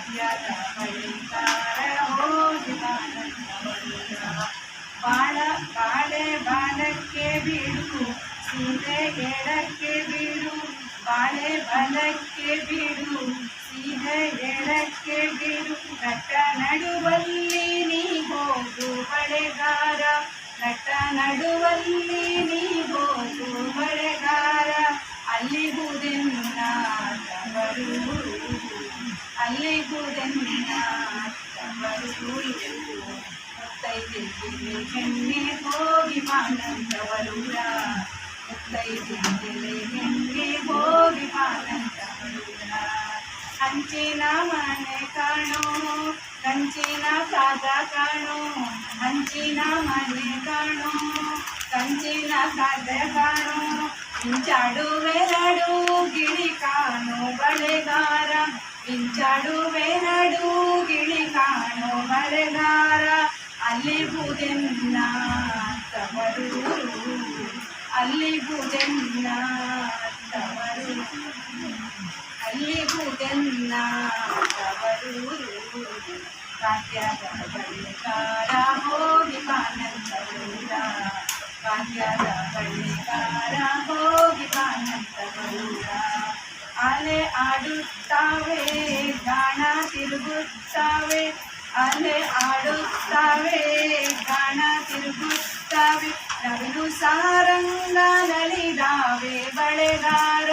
ಭಾಗ್ಯದ ಬಳಿಕಾರ ಹೋಗಿ ಬಾನಂದ ಬರುವುದ ಬಾಳೆ ಬಾಲಕ್ಕೆ ಬಿಡು ಸೀದೆ ಎಡಕ್ಕೆ ಬಿಡು ಬಾಳೆ ಬಲಕ್ಕೆ ಬಿಡು ಸೀದೆ ಎಡಕ್ಕೆ ಬಿಡು ನಟ ನಡುವಲ್ಲಿ ನೀ ಹೋಗು ಬಳೆಗಾರ ನಟ ನಡುವಲ್ಲಿ ನೀ ಹೋಗು ಬಳೆಗಾರ ಅಲ್ಲಿಗುದೆನ್ನ ತವರು ಅಲ್ಲಿಗುದೆನ್ನ ತವರು ಮುತ್ತೈದೆಗೆ ಹೆಣ್ಣೆ ಹೋಗಿ ಬಾನಂದವರುರ ಮುತ್ತೈದೆಗೆ ಹೆಣ್ಣೆ ಹೋಗಿ ಬಾನಂದವರುರ ಹಂಚಿನ ಮನೆ ಕಾಣೋ ಕಂಚಿನ ಕಾದ ಕಾಣೋ ಹಂಚಿನ ಮನೆ ಕಾಣೋ ಕಂಚಿನ ಕಾದ ಕಾಣೋ ಇಂಚಾಡುವೆರಡು ಗಿಳಿ ಕಾಣೋ ಬಳೆಗಾರ ಇಂಚಾಡುವೆರಡು ಗಿಳಿ ಕಾಣೋ ಬಳೆಗಾರ ಅಲ್ಲಿಗುದೆನ್ನ ತವರು ಅಲ್ಲಿಗುದೆನ್ನ ತವರು ಅಲ್ಲಿಗುದೆನ್ನ ತವರು ಭಾಗ್ಯದ ಬಳಿಕಾರ ಹೋಗಿ ಬಾನಂದವರುರ ಭಾಗ್ಯದ ಬಳಿಕಾರ ಹೋಗಿ ಬಾನಂದವರುರ ಅಲೆ ಆಡುತ್ತಾವೆ ಗಾಣ ತಿರುಗುತ್ತಾವೆ ಅಲೆ ಆಡುತ್ತಾವೆ ಗಾಣ ತಿರುಗುತ್ತಾವೆ ನವಿಲು ಸಾರಂಗ ನಲಿದಾವೆ ಬಳೆಗಾರ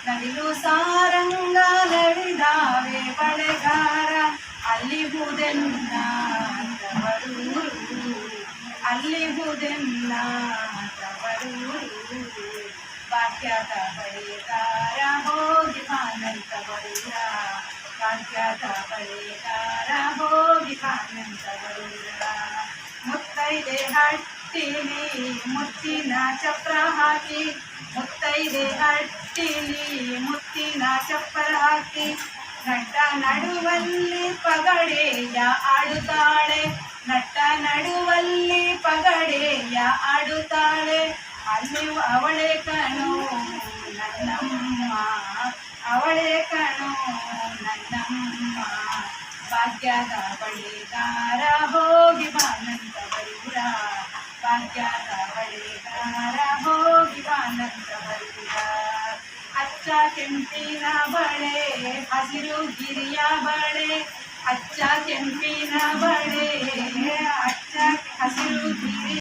ನವಿಲು ಸಾರಂಗ ನಲಿದಾವೆ ಬಳೆಗಾರ ಅಲ್ಲಿಗುದೆನ್ನ ತವರು ಅಲ್ಲಿಗುದೆನ್ನ ತವರು ಭಾಗ್ಯದ ಬಳಿಕಾರ ಹೋಗಿ ಬಾನಂದವರುರ ಭಾಗ್ಯದ ಬಳಿಕಾರ ಹೋಗಿ ಬಾನಂದವರುರ ಮುತ್ತೈದೆ ಹಟ್ಟಿಲಿ ಮುತ್ತಿನ ಚಪ್ರ ಹಾಕಿ ಮುತ್ತೈದೆ ಹಟ್ಟಿಲಿ ಮುತ್ತಿನ ಚಪ್ಪರ ಹಾಕಿ ನಟ್ಟ ನಡುವಲ್ಲಿ ಪಗಡೆಯ ಆಡುತ್ತಾಳೆ ನಟ್ಟ ನಡುವಲ್ಲಿ ಪಗಡೆಯ ಆಡುತ್ತಾಳೆ ಅಲ್ಲಿ ಅವಳೆ ಕಣೋ ನನ್ನಮ್ಮ ಅವಳೆ ಕಣೋ ನನ್ನಮ್ಮ ಭಾಗ್ಯದ ಬಳಿಗಾರ ಹೋಗಿ ಬಾನಂದವರುರ ಭಾಗ್ಯದ ಬಳಿಗಾರ ಹೋಗಿ ಬಾನಂದವರುರ ಅಚ್ಚ ಕೆಂಪಿನ ಬಳೆ ಹಸಿರು ಗಿರಿಯ ಬಳೆ ಅಚ್ಚ ಕೆಂಪಿನ ಬಳೆ ಅಚ್ಚ ಹಸಿರು ಗಿರಿ